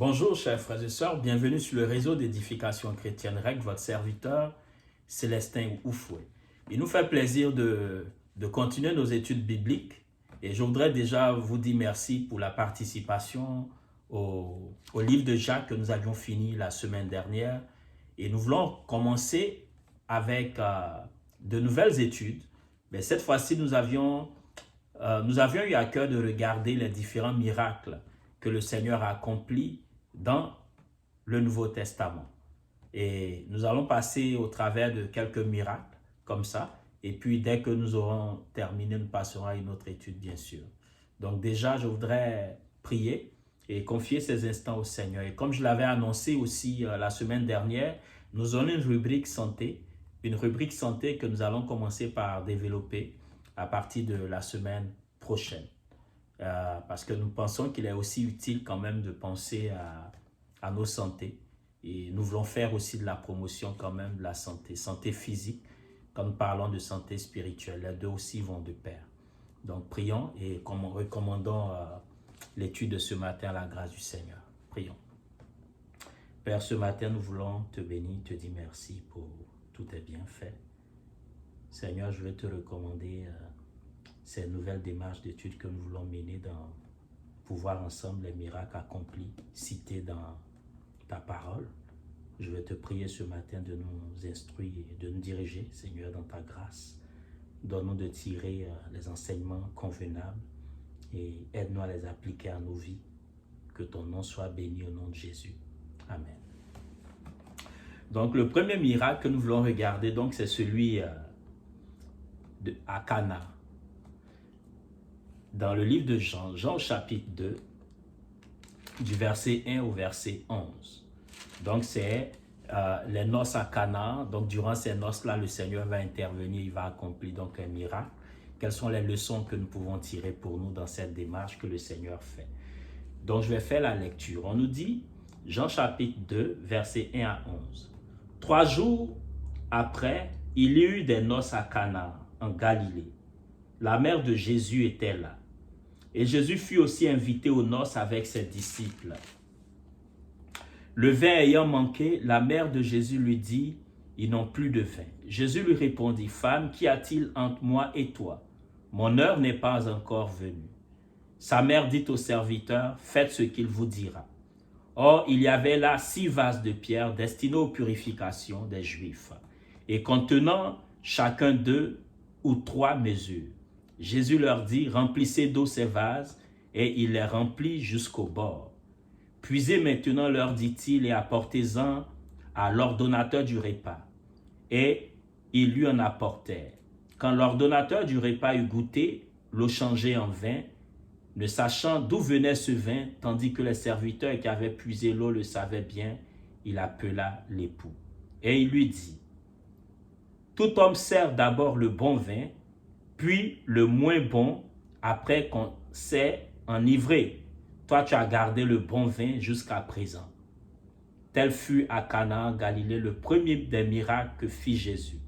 Bonjour chers frères et sœurs, bienvenue sur le réseau d'édification chrétienne REC, votre serviteur Célestin Oufoué. Il nous fait plaisir de continuer nos études bibliques et je voudrais déjà vous dire merci pour la participation au livre de Jacques que nous avions fini la semaine dernière et nous voulons commencer avec de nouvelles études. Mais cette fois-ci, nous avions eu à cœur de regarder les différents miracles que le Seigneur a accomplis dans le Nouveau Testament. Et nous allons passer au travers de quelques miracles comme ça. Et puis dès que nous aurons terminé, nous passerons à une autre étude, bien sûr. Donc déjà, je voudrais prier et confier ces instants au Seigneur. Et comme je l'avais annoncé aussi la semaine dernière, nous avons une rubrique santé que nous allons commencer par développer à partir de la semaine prochaine. Parce que nous pensons qu'il est aussi utile quand même de penser à nos santé. Et nous voulons faire aussi de la promotion quand même de la santé physique, quand nous parlons de santé spirituelle. Les deux aussi vont de pair. Donc prions et recommandons l'étude de ce matin à la grâce du Seigneur. Prions. Père, ce matin nous voulons te bénir, te dire merci pour tous tes bienfaits. Seigneur, je vais te recommander ces nouvelles démarches d'études que nous voulons mener pour voir ensemble les miracles accomplis, cités dans ta parole. Je vais te prier ce matin de nous instruire et de nous diriger, Seigneur, dans ta grâce. Donne-nous de tirer les enseignements convenables et aide-nous à les appliquer à nos vies. Que ton nom soit béni au nom de Jésus. Amen. Donc, le premier miracle que nous voulons regarder, donc, c'est celui à Cana. Dans le livre de Jean, Jean chapitre 2, du verset 1 au verset 11. Donc c'est les noces à Cana. Donc durant ces noces-là, le Seigneur va intervenir, il va accomplir donc un miracle. Quelles sont les leçons que nous pouvons tirer pour nous dans cette démarche que le Seigneur fait? Donc je vais faire la lecture. On nous dit, Jean chapitre 2, verset 1 à 11. 3 jours après, il y eut des noces à Cana, en Galilée. La mère de Jésus était là. Et Jésus fut aussi invité aux noces avec ses disciples. Le vin ayant manqué, la mère de Jésus lui dit, « Ils n'ont plus de vin. » Jésus lui répondit, « Femme, qu'y a-t-il entre moi et toi? Mon heure n'est pas encore venue. » Sa mère dit au serviteur, « Faites ce qu'il vous dira. » Or, il y avait là 6 vases de pierre destinés aux purifications des Juifs, et contenant chacun 2 ou 3 mesures. Jésus leur dit, remplissez d'eau ces vases, et il les remplit jusqu'au bord. Puisez maintenant, leur dit-il, et apportez-en à l'ordonnateur du repas. Et ils lui en apportèrent. Quand l'ordonnateur du repas eut goûté l'eau changée en vin, ne sachant d'où venait ce vin, tandis que les serviteurs qui avaient puisé l'eau le savaient bien, il appela l'époux. Et il lui dit, tout homme sert d'abord le bon vin, puis le moins bon, après qu'on s'est enivré. Toi, tu as gardé le bon vin jusqu'à présent. Tel fut à Cana, en Galilée, le premier des miracles que fit Jésus.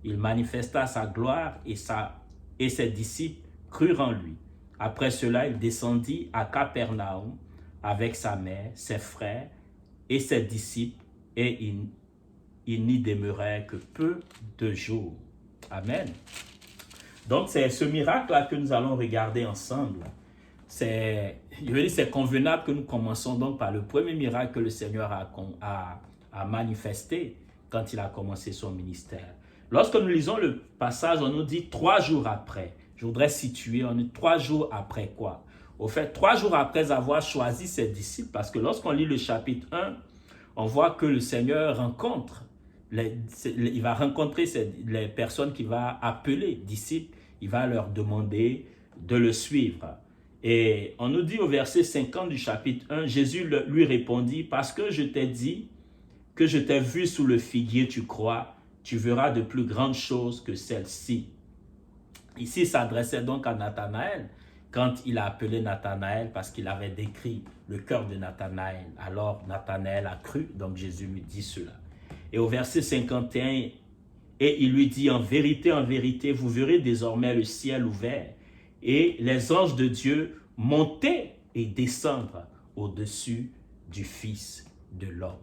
Il manifesta sa gloire et ses disciples crurent en lui. Après cela, il descendit à Capernaum avec sa mère, ses frères et ses disciples, et il n'y demeurait que peu de jours. Amen. Donc, c'est ce miracle-là que nous allons regarder ensemble. C'est convenable que nous commençons donc par le premier miracle que le Seigneur a manifesté quand il a commencé son ministère. Lorsque nous lisons le passage, on nous dit 3 jours après. Je voudrais situer, on dit 3 jours après quoi? Au fait, 3 jours après avoir choisi ses disciples, parce que lorsqu'on lit le chapitre 1, on voit que le Seigneur il va rencontrer les personnes qu'il va appeler disciples, il va leur demander de le suivre. Et on nous dit au verset 50 du chapitre 1, Jésus lui répondit, « Parce que je t'ai dit que je t'ai vu sous le figuier, tu crois, tu verras de plus grandes choses que celles-ci. » Ici, il s'adressait donc à Nathanaël, quand il a appelé Nathanaël, parce qu'il avait décrit le cœur de Nathanaël. Alors Nathanaël a cru, donc Jésus lui dit cela. Et au verset 51, et il lui dit, en vérité, vous verrez désormais le ciel ouvert et les anges de Dieu monter et descendre au-dessus du Fils de l'homme.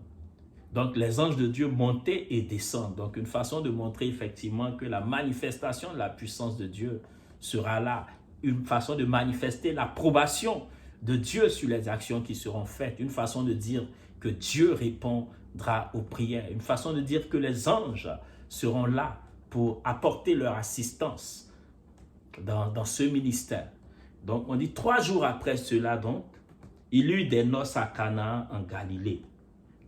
Donc les anges de Dieu montaient et descendent. Donc une façon de montrer effectivement que la manifestation de la puissance de Dieu sera là. Une façon de manifester l'approbation de Dieu sur les actions qui seront faites. Une façon de dire que Dieu répondra aux prières. Une façon de dire que les anges seront là pour apporter leur assistance dans ce ministère. Donc on dit 3 jours après cela, donc, il y eut des noces à Canaan en Galilée.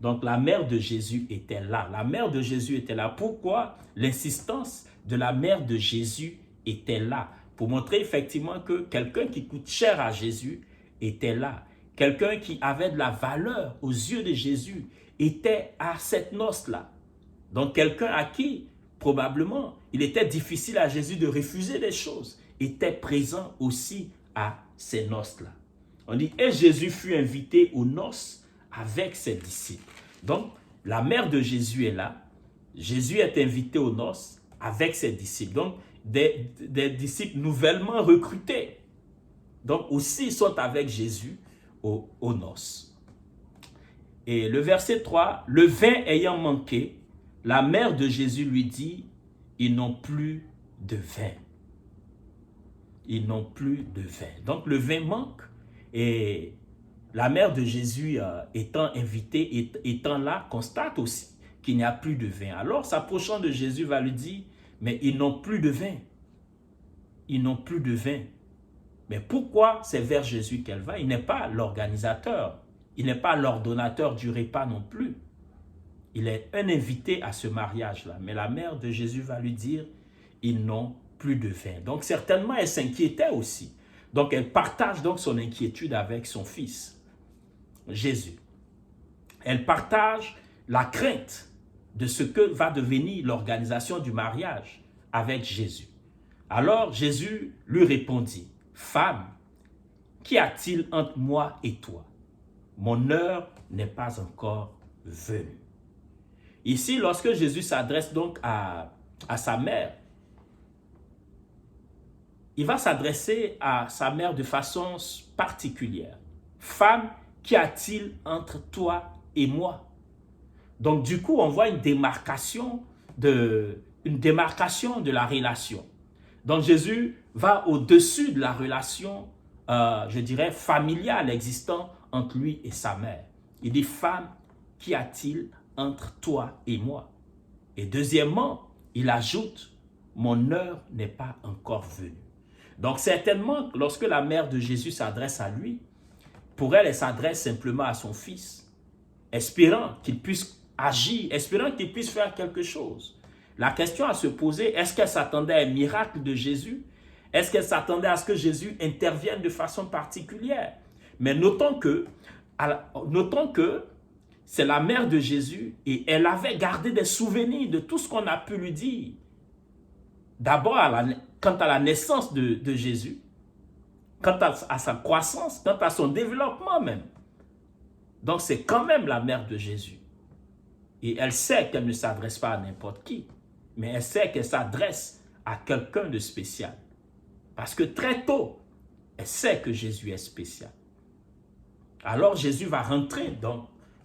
Donc la mère de Jésus était là. La mère de Jésus était là. Pourquoi l'insistance de la mère de Jésus était là? Pour montrer effectivement que quelqu'un qui coûte cher à Jésus était là. Quelqu'un qui avait de la valeur aux yeux de Jésus était à cette noce-là. Donc quelqu'un à qui, probablement, il était difficile à Jésus de refuser des choses, était présent aussi à ces noces-là. On dit, et Jésus fut invité aux noces avec ses disciples. Donc, la mère de Jésus est là. Jésus est invité aux noces avec ses disciples. Donc, des disciples nouvellement recrutés. Donc, aussi sont avec Jésus aux noces. Et le verset 3, le vin ayant manqué, la mère de Jésus lui dit, ils n'ont plus de vin. Ils n'ont plus de vin. Donc, le vin manque et la mère de Jésus, étant invitée, étant là, constate aussi qu'il n'y a plus de vin. Alors, s'approchant de Jésus, va lui dire, mais ils n'ont plus de vin. Ils n'ont plus de vin. Mais pourquoi c'est vers Jésus qu'elle va? Il n'est pas l'organisateur. Il n'est pas l'ordonnateur du repas non plus. Il est un invité à ce mariage-là. Mais la mère de Jésus va lui dire, ils n'ont plus de vin. Donc, certainement, elle s'inquiétait aussi. Donc, elle partage donc son inquiétude avec son fils, Jésus. Elle partage la crainte de ce que va devenir l'organisation du mariage avec Jésus. Alors, Jésus lui répondit, « Femme, qu'y a-t-il entre moi et toi? Mon heure n'est pas encore venue. » Ici, lorsque Jésus s'adresse donc à sa mère, il va s'adresser à sa mère de façon particulière. « Femme, qu'y a-t-il entre toi et moi? » Donc, du coup, on voit une démarcation de la relation. Donc, Jésus va au-dessus de la relation, je dirais, familiale existant entre lui et sa mère. Il dit, « Femme, qu'y a-t-il entre toi et moi? » Et deuxièmement, il ajoute, « Mon heure n'est pas encore venue. » Donc, certainement, lorsque la mère de Jésus s'adresse à lui, pour elle, elle s'adresse simplement à son fils, espérant qu'il puisse agir, espérant qu'il puisse faire quelque chose. La question à se poser, est-ce qu'elle s'attendait à un miracle de Jésus? Est-ce qu'elle s'attendait à ce que Jésus intervienne de façon particulière? Mais notons que c'est la mère de Jésus et elle avait gardé des souvenirs de tout ce qu'on a pu lui dire. D'abord, quant à la naissance de Jésus, quant à sa croissance, quant à son développement même. Donc, c'est quand même la mère de Jésus. Et elle sait qu'elle ne s'adresse pas à n'importe qui, mais elle sait qu'elle s'adresse à quelqu'un de spécial. Parce que très tôt, elle sait que Jésus est spécial. Alors, Jésus va rentrer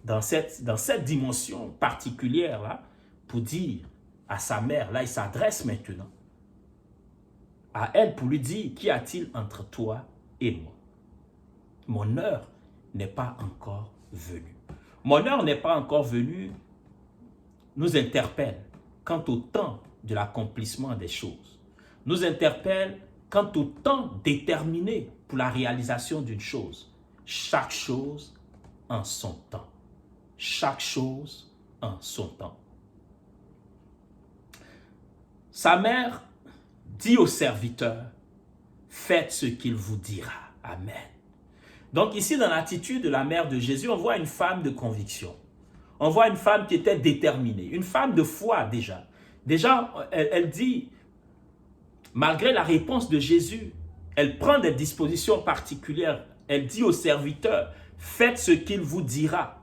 dans cette dimension particulière-là pour dire à sa mère, là, il s'adresse maintenant à elle pour lui dire, qu'y a-t-il entre toi et moi? Mon heure n'est pas encore venue. Mon heure n'est pas encore venue nous interpelle quant au temps de l'accomplissement des choses. Nous interpelle quant au temps déterminé pour la réalisation d'une chose. Chaque chose en son temps. Chaque chose en son temps. Sa mère dit au serviteur, faites ce qu'il vous dira. Amen. Donc ici, dans l'attitude de la mère de Jésus, on voit une femme de conviction. On voit une femme qui était déterminée, une femme de foi déjà. Déjà, elle dit, malgré la réponse de Jésus, elle prend des dispositions particulières. Elle dit au serviteur, faites ce qu'il vous dira.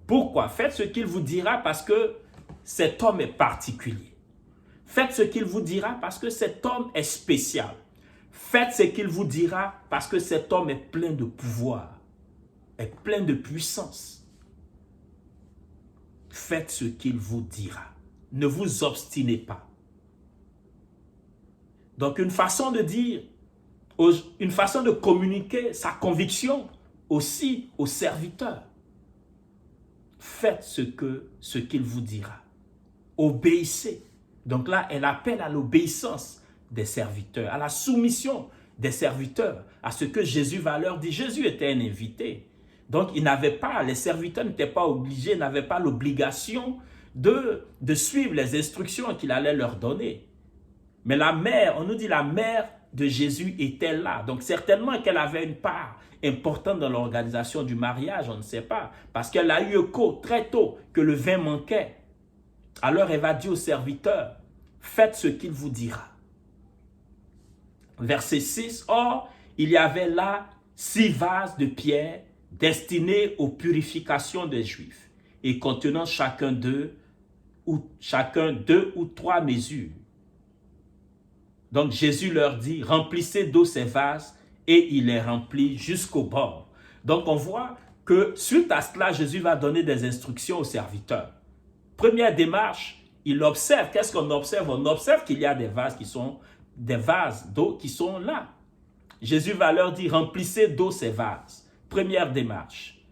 Pourquoi? Faites ce qu'il vous dira parce que cet homme est particulier. Faites ce qu'il vous dira parce que cet homme est spécial. Faites ce qu'il vous dira parce que cet homme est plein de pouvoir. est plein de puissance. Faites ce qu'il vous dira. Ne vous obstinez pas. Donc une façon de dire, une façon de communiquer sa conviction aussi aux serviteurs. Faites ce qu'il vous dira. Obéissez. Donc là, elle appelle à l'obéissance des serviteurs, à la soumission des serviteurs, à ce que Jésus va leur dire. Jésus était un invité. Donc, les serviteurs n'étaient pas obligés, n'avaient pas l'obligation de suivre les instructions qu'il allait leur donner. Mais la mère, on nous dit la mère de Jésus était là. Donc, certainement qu'elle avait une part importante dans l'organisation du mariage, on ne sait pas. Parce qu'elle a eu écho très tôt que le vin manquait. Alors, elle va dire aux serviteurs, faites ce qu'il vous dira. Verset 6, or, il y avait là 6 vases de pierre destinés aux purifications des Juifs et contenant chacun deux ou 3 mesures. Donc Jésus leur dit, remplissez d'eau ces vases et il les remplit jusqu'au bord. Donc on voit que suite à cela, Jésus va donner des instructions aux serviteurs. Première démarche, il observe. Qu'est-ce qu'on observe? On observe qu'il y a des vases d'eau qui sont là. Jésus va leur dire, remplissez d'eau ces vases. Première démarche.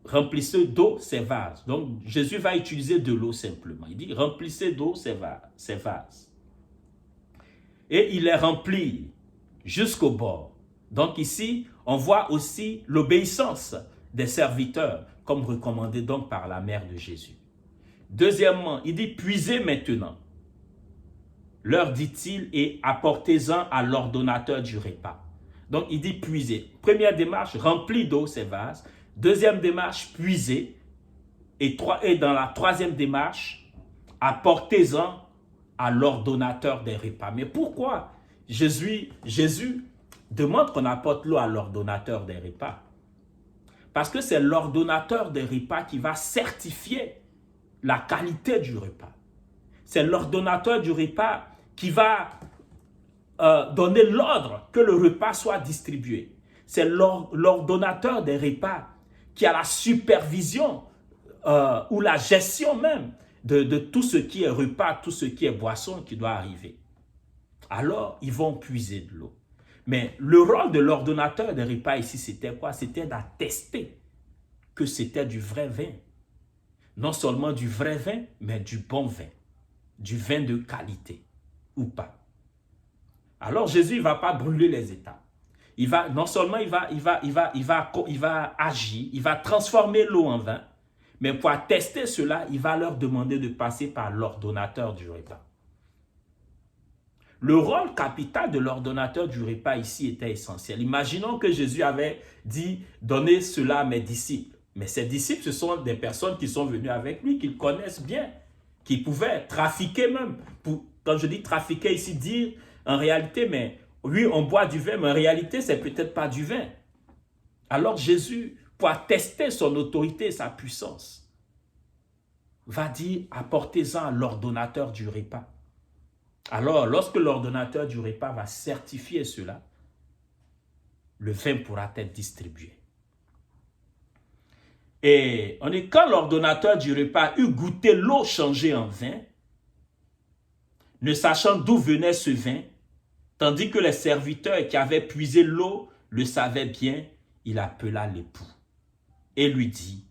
Remplissez d'eau ces vases. Donc, Jésus va utiliser de l'eau simplement. Il dit, remplissez d'eau ces vases. Et il les remplit jusqu'au bord. Donc ici, on voit aussi l'obéissance des serviteurs, comme recommandé donc par la mère de Jésus. Deuxièmement, il dit, puisez maintenant. Leur dit-il, et apportez-en à l'ordonnateur du repas. Donc, il dit puiser. Première démarche, remplis d'eau ces vases. Deuxième démarche, puiser. Et dans la troisième démarche, apportez-en à l'ordonnateur des repas. Mais pourquoi Jésus demande qu'on apporte l'eau à l'ordonnateur des repas? Parce que c'est l'ordonnateur des repas qui va certifier la qualité du repas. C'est l'ordonnateur du repas qui va donner l'ordre que le repas soit distribué. C'est l'ordonnateur des repas qui a la supervision ou la gestion même de tout ce qui est repas, tout ce qui est boisson qui doit arriver. Alors, ils vont puiser de l'eau. Mais le rôle de l'ordonnateur des repas ici, c'était quoi? C'était d'attester que c'était du vrai vin. Non seulement du vrai vin, mais du bon vin. Du vin de qualité, ou pas. Alors Jésus ne va pas brûler les étapes. Non seulement il va agir, il va transformer l'eau en vin, mais pour attester cela, il va leur demander de passer par l'ordonnateur du repas. Le rôle capital de l'ordonnateur du repas ici était essentiel. Imaginons que Jésus avait dit, donnez cela à mes disciples. Mais ses disciples, ce sont des personnes qui sont venues avec lui, qu'ils connaissent bien, qui pouvaient trafiquer même. Quand je dis trafiquer ici, dire en réalité, mais oui, on boit du vin, mais en réalité, c'est peut-être pas du vin. Alors Jésus, pour attester son autorité et sa puissance, va dire, apportez-en à l'ordonnateur du repas. Alors, lorsque l'ordonnateur du repas va certifier cela, le vin pourra être distribué. Et on dit, quand l'ordonnateur du repas eut goûté l'eau changée en vin, ne sachant d'où venait ce vin, tandis que les serviteurs qui avaient puisé l'eau le savaient bien, il appela l'époux et lui dit,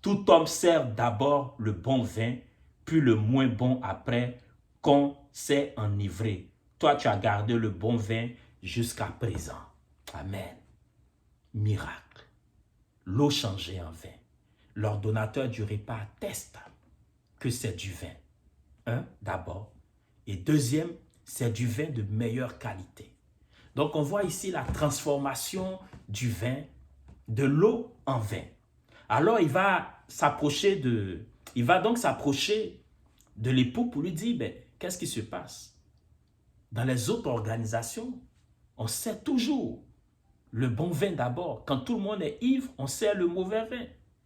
tout homme sert d'abord le bon vin, puis le moins bon après, qu'on s'est enivré. Toi, tu as gardé le bon vin jusqu'à présent. Amen. Miracle. L'eau changée en vin. L'ordonnateur du repas atteste que c'est du vin. Un, d'abord. Et deuxième, c'est du vin de meilleure qualité. Donc, on voit ici la transformation du vin, de l'eau en vin. Alors, il va donc s'approcher de l'époux pour lui dire, ben, qu'est-ce qui se passe? Dans les autres organisations, on sait toujours le bon vin d'abord. Quand tout le monde est ivre, on sait le mauvais vin.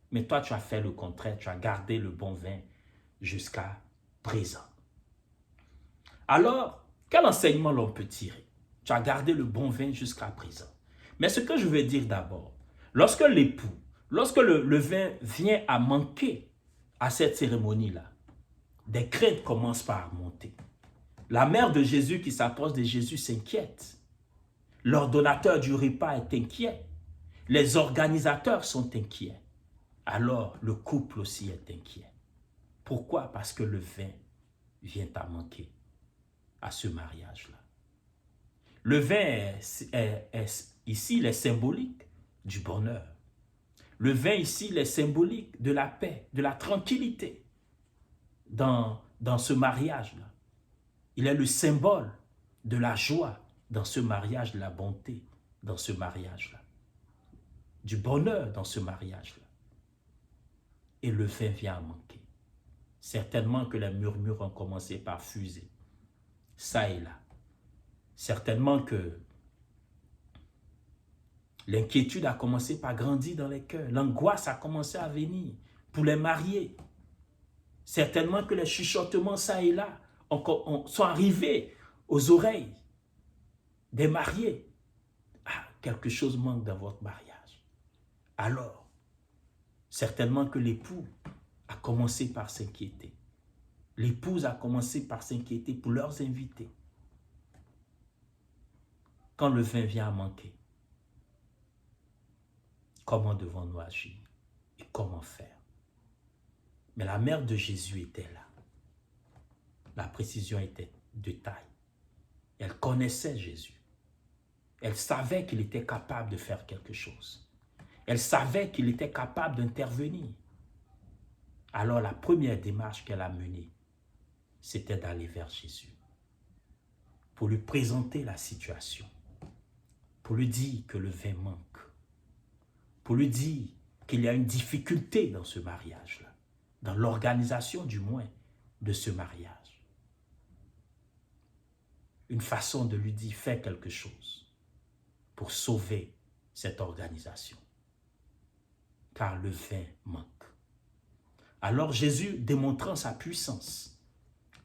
Mais toi, tu as fait le contraire. Tu as gardé le bon vin jusqu'à présent. Alors, quel enseignement l'on peut tirer? Tu as gardé le bon vin jusqu'à présent. Mais ce que je veux dire d'abord, Lorsque l'époux, lorsque le vin vient à manquer à cette cérémonie-là, des craintes commencent par monter. La mère de Jésus qui s'approche de Jésus s'inquiète. L'ordonnateur du repas est inquiet. Les organisateurs sont inquiets. Alors, le couple aussi est inquiet. Pourquoi? Parce que le vin vient à manquer à ce mariage-là. Le vin ici, il est symbolique du bonheur. Le vin ici, il est symbolique de la paix, de la tranquillité dans ce mariage-là. Il est le symbole de la joie dans ce mariage, de la bonté dans ce mariage-là, du bonheur dans ce mariage-là. Et le vin vient à manquer. Certainement que les murmures ont commencé par fuser, ça et là. Certainement que l'inquiétude a commencé par grandir dans les cœurs. L'angoisse a commencé à venir pour les mariés. Certainement que les chuchotements, ça et là, sont arrivés aux oreilles des mariés. Ah, quelque chose manque dans votre mariage. Alors, certainement que l'époux a commencé par s'inquiéter. L'épouse a commencé par s'inquiéter pour leurs invités. Quand le vin vient à manquer, comment devons-nous agir et comment faire? Mais la mère de Jésus était là. La précision était de taille. Elle connaissait Jésus. Elle savait qu'il était capable de faire quelque chose. Elle savait qu'il était capable d'intervenir. Alors la première démarche qu'elle a menée, c'était d'aller vers Jésus pour lui présenter la situation, pour lui dire que le vin manque, pour lui dire qu'il y a une difficulté dans ce mariage-là, dans l'organisation du moins de ce mariage. Une façon de lui dire, fais quelque chose pour sauver cette organisation, car le vin manque. Alors Jésus, démontrant sa puissance,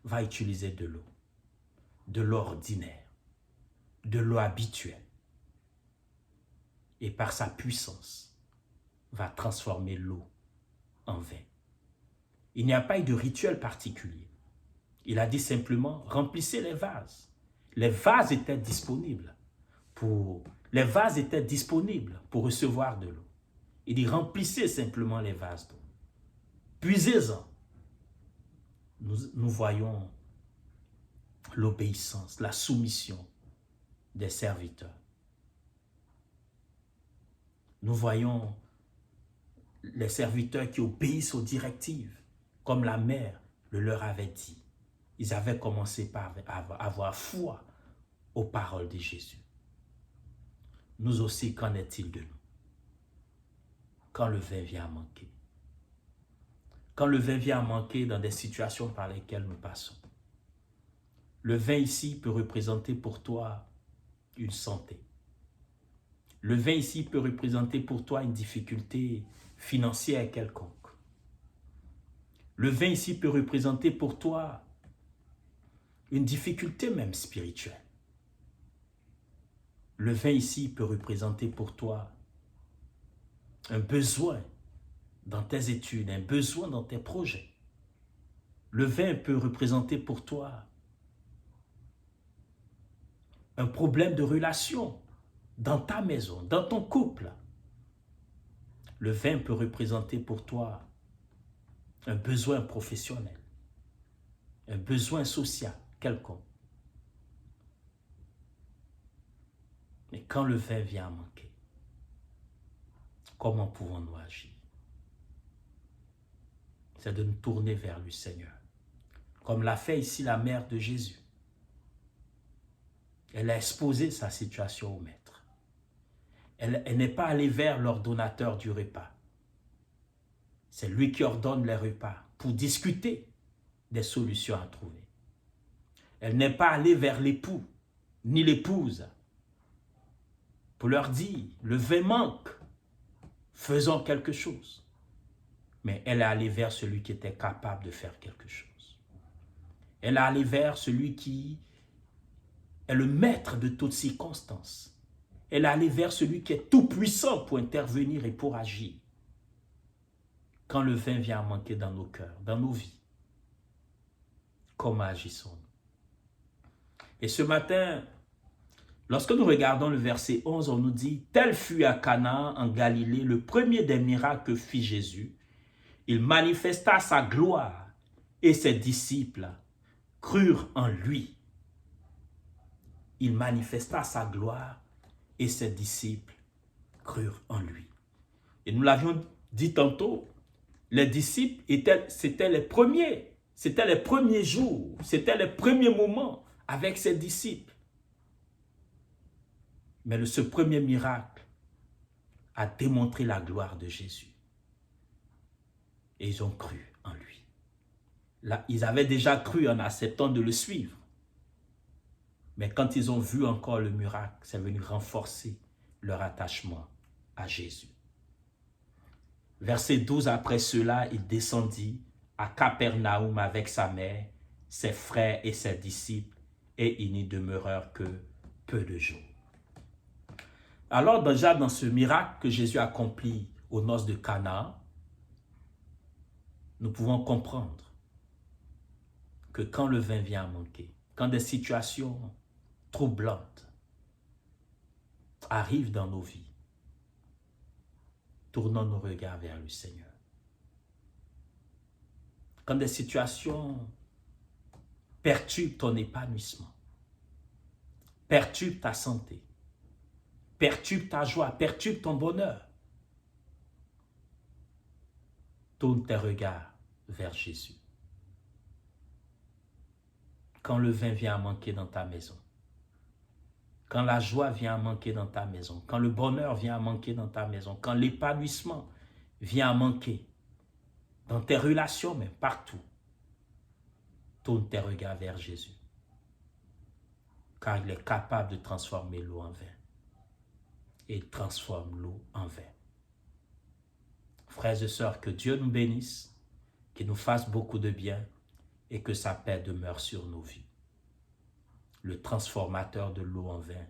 va utiliser de l'eau ordinaire, de l'eau habituelle, et par sa puissance, va transformer l'eau en vin. Il n'y a pas eu de rituel particulier. Il a dit simplement, remplissez les vases. Les vases étaient disponibles pour recevoir de l'eau. Il dit, remplissez simplement les vases d'eau. Puisez-en. Nous voyons l'obéissance, la soumission des serviteurs. Nous voyons les serviteurs qui obéissent aux directives, comme la mère le leur avait dit. Ils avaient commencé par avoir foi aux paroles de Jésus. Nous aussi, qu'en est-il de nous? Quand le vin vient à manquer. Quand le vin vient à manquer dans des situations par lesquelles nous passons. Le vin ici peut représenter pour toi une santé. Le vin ici peut représenter pour toi une difficulté financière quelconque. Le vin ici peut représenter pour toi une difficulté même spirituelle. Le vin ici peut représenter pour toi un besoin dans tes études, un besoin dans tes projets. Le vin peut représenter pour toi un problème de relation dans ta maison, dans ton couple. Le vin peut représenter pour toi un besoin professionnel, un besoin social quelconque. Mais quand le vin vient à manquer, comment pouvons-nous agir? C'est de nous tourner vers le Seigneur, comme l'a fait ici la mère de Jésus. Elle a exposé sa situation au maître. Elle n'est pas allée vers l'ordonnateur du repas. C'est lui qui ordonne les repas pour discuter des solutions à trouver. Elle n'est pas allée vers l'époux ni l'épouse pour leur dire, le vin manque, faisons quelque chose. Mais elle est allée vers celui qui était capable de faire quelque chose. Elle est allée vers celui qui est le maître de toutes circonstances. Elle est allée vers celui qui est tout puissant pour intervenir et pour agir. Quand le vin vient à manquer dans nos cœurs, dans nos vies, comment agissons-nous? Et ce matin, lorsque nous regardons le verset 11, on nous dit « Tel fut à Cana en Galilée le premier des miracles que fit Jésus. Il manifesta sa gloire et ses disciples crurent en lui. » Il manifesta sa gloire et ses disciples crurent en lui. Et nous l'avions dit tantôt, les disciples, c'était les premiers jours, c'était les premiers moments avec ses disciples. Mais ce premier miracle a démontré la gloire de Jésus. Et ils ont cru en lui. Là, ils avaient déjà cru en acceptant de le suivre. Mais quand ils ont vu encore le miracle, c'est venu renforcer leur attachement à Jésus. Verset 12, après cela, il descendit à Capernaum avec sa mère, ses frères et ses disciples, et ils n'y demeurèrent que peu de jours. Alors déjà dans ce miracle que Jésus accomplit aux noces de Cana, nous pouvons comprendre que quand le vin vient à manquer, quand des situations troublantes arrivent dans nos vies, tournons nos regards vers le Seigneur. Quand des situations perturbent ton épanouissement, perturbent ta santé, perturbent ta joie, perturbent ton bonheur, tourne tes regards vers Jésus. Quand le vin vient à manquer dans ta maison, quand la joie vient à manquer dans ta maison, quand le bonheur vient à manquer dans ta maison, quand l'épanouissement vient à manquer dans tes relations, mais partout, tourne tes regards vers Jésus. Car il est capable de transformer l'eau en vin. Et il transforme l'eau en vin. Frères et sœurs, que Dieu nous bénisse, qu'il nous fasse beaucoup de bien et que sa paix demeure sur nos vies. Le transformateur de l'eau en vin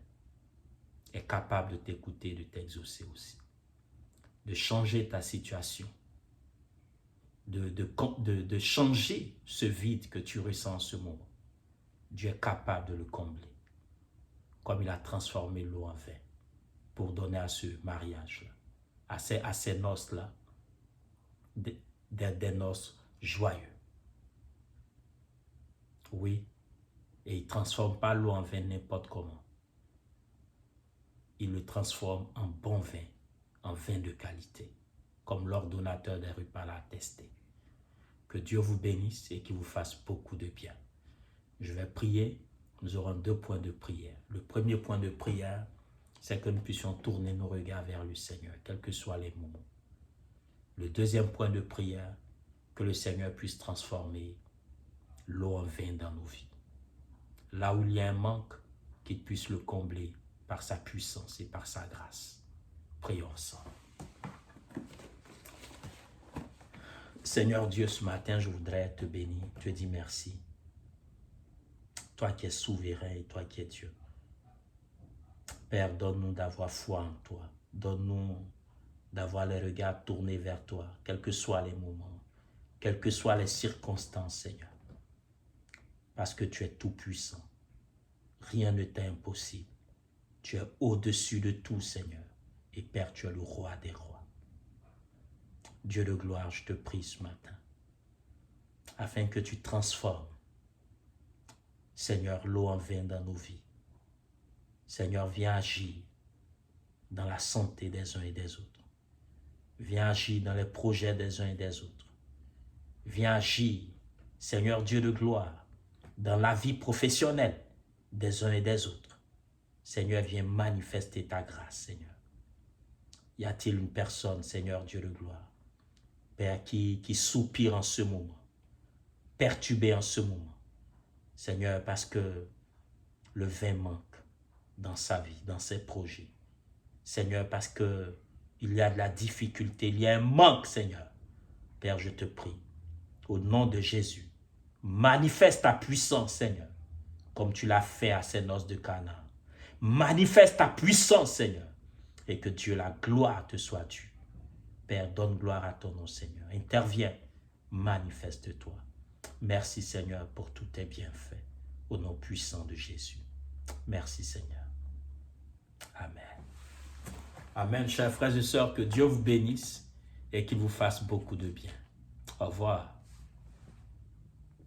est capable de t'écouter et de t'exaucer aussi. De changer ta situation. De changer ce vide que tu ressens en ce moment. Dieu est capable de le combler. Comme il a transformé l'eau en vin pour donner à ce mariage-là, à ces noces-là, des noces joyeux. Oui, et il ne transforme pas l'eau en vin n'importe comment. Il le transforme en bon vin, en vin de qualité, comme l'ordonnateur des repas l'a attesté. Que Dieu vous bénisse et qu'il vous fasse beaucoup de bien. Je vais prier. Nous aurons 2 points de prière. Le premier point de prière, c'est que nous puissions tourner nos regards vers le Seigneur, quels que soient les moments. Le deuxième point de prière, que le Seigneur puisse transformer l'eau en vin dans nos vies. Là où il y a un manque, qu'il puisse le combler par sa puissance et par sa grâce. Prions ensemble. Seigneur Dieu, ce matin, je voudrais te bénir, te dire merci. Toi qui es souverain et toi qui es Dieu. Père, donne-nous d'avoir foi en toi. Donne-nous d'avoir les regards tournés vers toi, quels que soient les moments, quelles que soient les circonstances, Seigneur. Parce que tu es tout puissant. Rien ne t'est impossible. Tu es au-dessus de tout, Seigneur. Et Père, tu es le roi des rois. Dieu de gloire, je te prie ce matin, afin que tu transformes, Seigneur, l'eau en vin dans nos vies. Seigneur, viens agir dans la santé des uns et des autres. Viens agir dans les projets des uns et des autres. Viens agir, Seigneur Dieu de gloire, dans la vie professionnelle des uns et des autres. Seigneur, viens manifester ta grâce, Seigneur. Y a-t-il une personne, Seigneur Dieu de gloire, Père, qui soupire en ce moment, perturbé en ce moment, Seigneur, parce que le vin manque dans sa vie, dans ses projets. Seigneur, parce que il y a de la difficulté, il y a un manque, Seigneur. Père, je te prie, au nom de Jésus, manifeste ta puissance, Seigneur, comme tu l'as fait à ces noces de Cana. Manifeste ta puissance, Seigneur. Et que Dieu, la gloire te soit due. Père, donne gloire à ton nom, Seigneur. Interviens, manifeste-toi. Merci, Seigneur, pour tous tes bienfaits. Au nom puissant de Jésus. Merci, Seigneur. Amen. Amen, chers frères et sœurs, que Dieu vous bénisse et qu'il vous fasse beaucoup de bien. Au revoir.